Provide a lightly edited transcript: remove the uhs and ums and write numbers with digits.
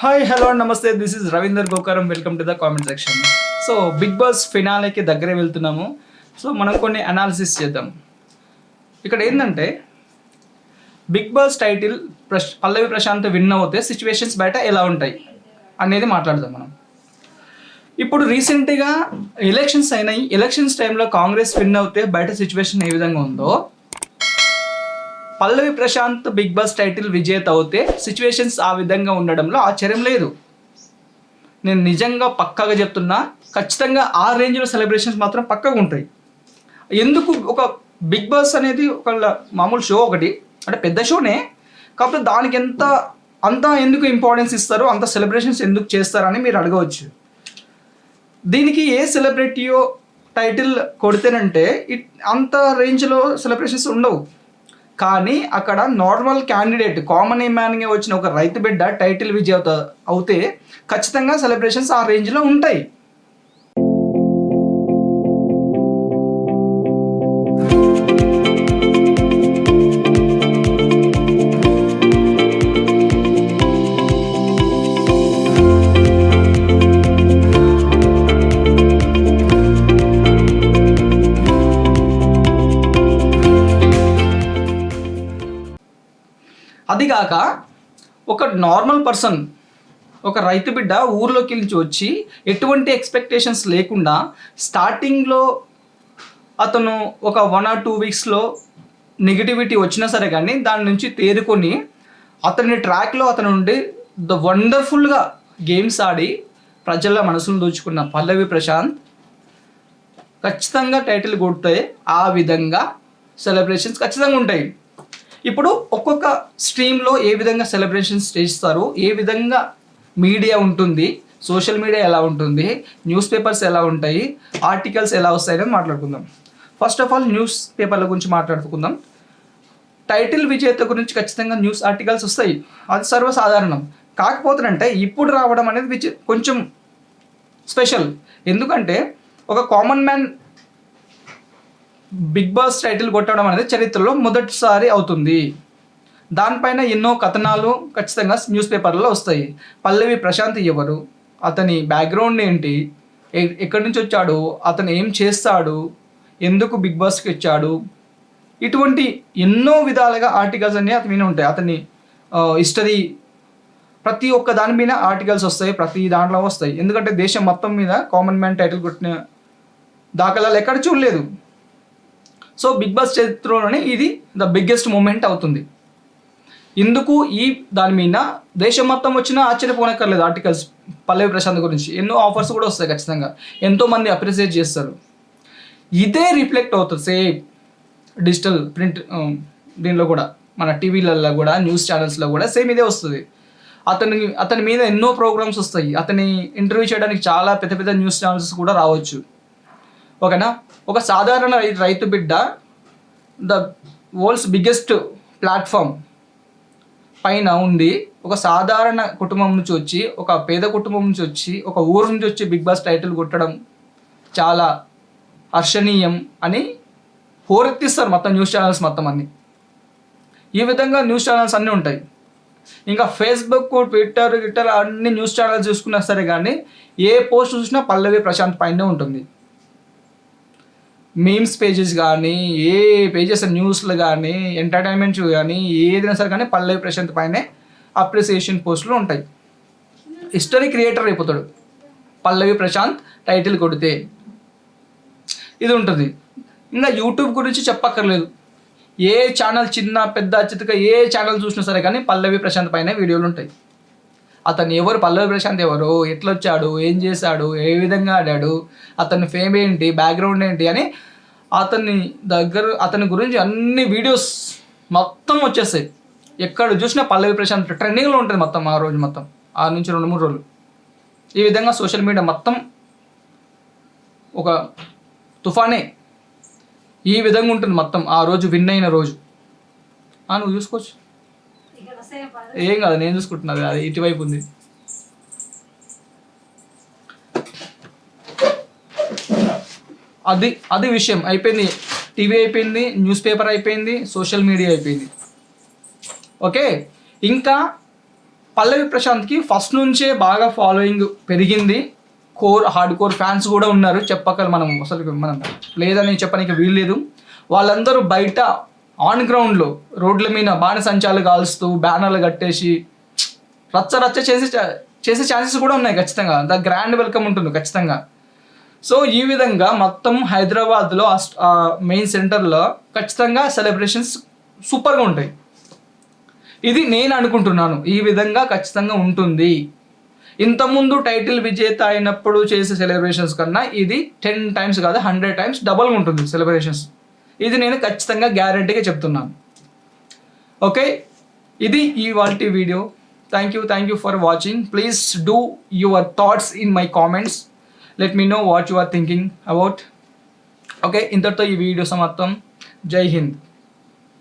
Hi hello namaste, this is Ravinder Gokaram. Welcome to the comment section. So Bigg Boss ఫినాలేకి దగ్గరే వెళ్తున్నాము. So మనం కొన్ని అనాలిసిస్ చేద్దాం. ఇక్కడ ఏంటంటే Bigg Boss title Pallavi Prashanth win అవుతే సిచ్యువేషన్స్ బయట ఎలా ఉంటాయి అనేది మాట్లాడదాం మనం. ఇప్పుడు రీసెంట్గా ఎలక్షన్స్ అయినాయి. ఎలక్షన్స్ టైంలో కాంగ్రెస్ విన్ అవుతే బయట సిచ్యువేషన్ ఏ విధంగా ఉందో, పల్లవి ప్రశాంత్ బిగ్ బాస్ టైటిల్ విజేత అవుతే సిచ్యువేషన్స్ ఆ విధంగా ఉండడంలో ఆశ్చర్యం లేదు. నేను నిజంగా పక్కాగా చెప్తున్నా, ఖచ్చితంగా ఆ రేంజ్లో సెలబ్రేషన్స్ మాత్రం పక్కగా ఉంటాయి. ఎందుకు ఒక బిగ్ బాస్ అనేది ఒక మామూలు షో, ఒకటి అంటే పెద్ద షోనే, కాకపోతే దానికి అంత ఎందుకు ఇంపార్టెన్స్ ఇస్తారు, అంత సెలబ్రేషన్స్ ఎందుకు చేస్తారని మీరు అడగవచ్చు. దీనికి ఏ సెలబ్రిటీయో టైటిల్ కొడితేనంటే అంత రేంజ్లో సెలబ్రేషన్స్ ఉండవు. కానీ అక్కడ నార్మల్ క్యాండిడేట్, కామన్ మ్యాన్గా వచ్చిన ఒక రైతు బిడ్డ టైటిల్ విజేత అవుతే ఖచ్చితంగా సెలబ్రేషన్స్ ఆ రేంజ్లో ఉంటాయి. అదిగాక ఒక నార్మల్ పర్సన్, ఒక రైతు బిడ్డ ఊర్లోకి నుంచి వచ్చి ఎటువంటి ఎక్స్పెక్టేషన్స్ లేకుండా స్టార్టింగ్లో అతను ఒక 1 or 2 వీక్స్లో నెగిటివిటీ వచ్చినా సరే కానీ దాని నుంచి తేరుకొని అతని ట్రాక్లో అతను ఉండి వండర్ఫుల్గా గేమ్స్ ఆడి ప్రజల మనసును దోచుకున్న పల్లవి ప్రశాంత్ ఖచ్చితంగా టైటిల్ కొడితే ఆ విధంగా సెలబ్రేషన్స్ ఖచ్చితంగా ఉంటాయి. ఇప్పుడు ఒక్కొక్క స్ట్రీమ్లో ఏ విధంగా సెలబ్రేషన్స్ చేస్తారు, ఏ విధంగా మీడియా ఉంటుంది, సోషల్ మీడియా ఎలా ఉంటుంది, న్యూస్ పేపర్స్ ఎలా ఉంటాయి, ఆర్టికల్స్ ఎలా వస్తాయని మాట్లాడుకుందాం. ఫస్ట్ ఆఫ్ ఆల్ న్యూస్ పేపర్ల గురించి మాట్లాడుకుందాం. టైటిల్ విజేత గురించి ఖచ్చితంగా న్యూస్ ఆర్టికల్స్ వస్తాయి, అది సర్వసాధారణం. కాకపోతే ఇప్పుడు రావడం అనేది కొంచెం స్పెషల్. ఎందుకంటే ఒక common man Bigg Boss title కొట్టడం అనేది చరిత్రలో మొదటిసారి అవుతుంది. దానిపైన ఎన్నో కథనాలు ఖచ్చితంగా న్యూస్ పేపర్లో వస్తాయి. పల్లవి ప్రశాంత్ ఎవరు, అతని బ్యాక్గ్రౌండ్ ఏంటి, ఎక్కడి నుంచి వచ్చాడు, అతను ఏం చేస్తాడు, ఎందుకు బిగ్ బాస్కి వచ్చాడు, ఇటువంటి ఎన్నో విధాలుగా ఆర్టికల్స్ అన్నీ అతని మీద ఉంటాయి. అతని హిస్టరీ, ప్రతి ఒక్క దాని మీద ఆర్టికల్స్ వస్తాయి, ప్రతి దాంట్లో వస్తాయి. ఎందుకంటే దేశం మొత్తం మీద కామన్ మ్యాన్ టైటిల్ కొట్టిన దాఖలాలు ఎక్కడ చూడలేదు. సో బిగ్ బాస్ చరిత్రలోనే ఇది ద బిగ్గెస్ట్ మూమెంట్ అవుతుంది. ఇందుకు దాని మీద దేశం మొత్తం వచ్చినా ఆశ్చర్యపోనక్కర్లేదు. ఆర్టికల్స్ పల్లవి ప్రశాంత్ గురించి ఎన్నో ఆఫర్స్ కూడా వస్తాయి, ఖచ్చితంగా ఎంతోమంది అప్రిషియేట్ చేస్తారు. ఇదే రిఫ్లెక్ట్ అవుతుంది సేమ్ డిజిటల్ ప్రింట్ దీనిలో కూడా, మన టీవీలలో కూడా, న్యూస్ ఛానల్స్లో కూడా సేమ్ ఇదే వస్తుంది. అతని మీద ఎన్నో ప్రోగ్రామ్స్ వస్తాయి. అతని ఇంటర్వ్యూ చేయడానికి చాలా పెద్ద పెద్ద న్యూస్ ఛానల్స్ కూడా రావచ్చు. ఓకేనా, ఒక సాధారణ రైతు బిడ్డ ద వరల్డ్స్ బిగ్గెస్ట్ ప్లాట్ఫామ్ పైన ఉండి, ఒక సాధారణ కుటుంబం నుంచి వచ్చి, ఒక పేద కుటుంబం నుంచి వచ్చి, ఒక ఊరు నుంచి వచ్చి బిగ్ బాస్ టైటిల్ కొట్టడం చాలా హర్షణీయం అని హోరెత్తిస్తారు మొత్తం న్యూస్ ఛానల్స్ మొత్తం అన్నీ. ఈ విధంగా న్యూస్ ఛానల్స్ అన్నీ ఉంటాయి. ఇంకా ఫేస్బుక్, ట్విట్టర్ అన్ని న్యూస్ ఛానల్స్ చూసుకున్నా సరే కానీ ఏ పోస్ట్ చూసినా పల్లవి ప్రశాంత్ పైనే ఉంటుంది. మీమ్స్ పేజెస్ కానీ, ఏ పేజెస్ న్యూస్లు కానీ, ఎంటర్టైన్మెంట్స్ కానీ, ఏదైనా సరే కానీ పల్లవి ప్రశాంత్ పైనే అప్రిసియేషన్ పోస్టులు ఉంటాయి. హిస్టరీ క్రియేటర్ అయిపోతాడు పల్లవి ప్రశాంత్ టైటిల్ కొడితే. ఇది ఉంటుంది. ఇంకా యూట్యూబ్ గురించి చెప్పక్కర్లేదు. ఏ ఛానల్ చిన్న పెద్ద చితక ఏ ఛానల్ చూసినా సరే కానీ పల్లవి ప్రశాంత్ పైనే వీడియోలు ఉంటాయి. అతను ఎవరు, పల్లవి ప్రశాంత్ ఎవరు, ఎట్లా వచ్చాడు, ఏం చేశాడు, ఏ విధంగా ఆడాడు, అతని ఫేమ్ ఏంటి, బ్యాక్గ్రౌండ్ ఏంటి అని అతని గురించి అన్ని వీడియోస్ మొత్తం వచ్చేస్తాయి. ఎక్కడ చూసినా పల్లవి ప్రశాంత్ ట్రెండింగ్లో ఉంటుంది మొత్తం ఆ రోజు, మొత్తం 6 నుంచి 2-3 రోజులు. ఈ విధంగా సోషల్ మీడియా మొత్తం ఒక తుఫానే ఈ విధంగా ఉంటుంది మొత్తం ఆ రోజు, విన్ అయిన రోజు. నువ్వు చూసుకోవచ్చు, ఏం కాదు, నేను చూసుకుంటున్నది, అది ఇటువైపు ఉంది. అది విషయం అయిపోయింది. టీవీ అయిపోయింది, న్యూస్ పేపర్ అయిపోయింది, సోషల్ మీడియా అయిపోయింది. ఓకే, ఇంకా పల్లవి ప్రశాంత్కి ఫస్ట్ నుంచే బాగా ఫాలోయింగ్ పెరిగింది. హార్డ్ కోర్ ఫ్యాన్స్ కూడా ఉన్నారు. మనం అసలు మనం లేదని చెప్పడానికి వీల్లేదు. వాళ్ళందరూ బయట ఆన్ గ్రౌండ్లో రోడ్ల మీద బాణసంచాలు కాల్స్తూ బ్యానర్లు కట్టేసి రచ్చ చేసే ఛాన్సెస్ కూడా ఉన్నాయి ఖచ్చితంగా. ద గ్రాండ్ వెల్కమ్ ఉంటుంది ఖచ్చితంగా. సో ఈ విధంగా మొత్తం హైదరాబాద్లో మెయిన్ సెంటర్లో ఖచ్చితంగా సెలబ్రేషన్స్ సూపర్గా ఉంటాయి. ఇది నేను అనుకుంటున్నాను. ఈ విధంగా ఖచ్చితంగా ఉంటుంది. ఇంతకుముందు టైటిల్ విజేత అయినప్పుడు చేసే సెలబ్రేషన్స్ కన్నా ఇది 10 times కాదు 100 times డబల్గా ఉంటుంది సెలబ్రేషన్స్. ఇది నేను ఖచ్చితంగా గ్యారంటీగా చెప్తున్నాను. ఓకే, ఇది ఇవాల్టి video. Thank you for watching. Please do your thoughts in my comments. Let me know what you are thinking about. Okay, ఇంతటితో ఈ వీడియో సమాప్తం. జై హింద్.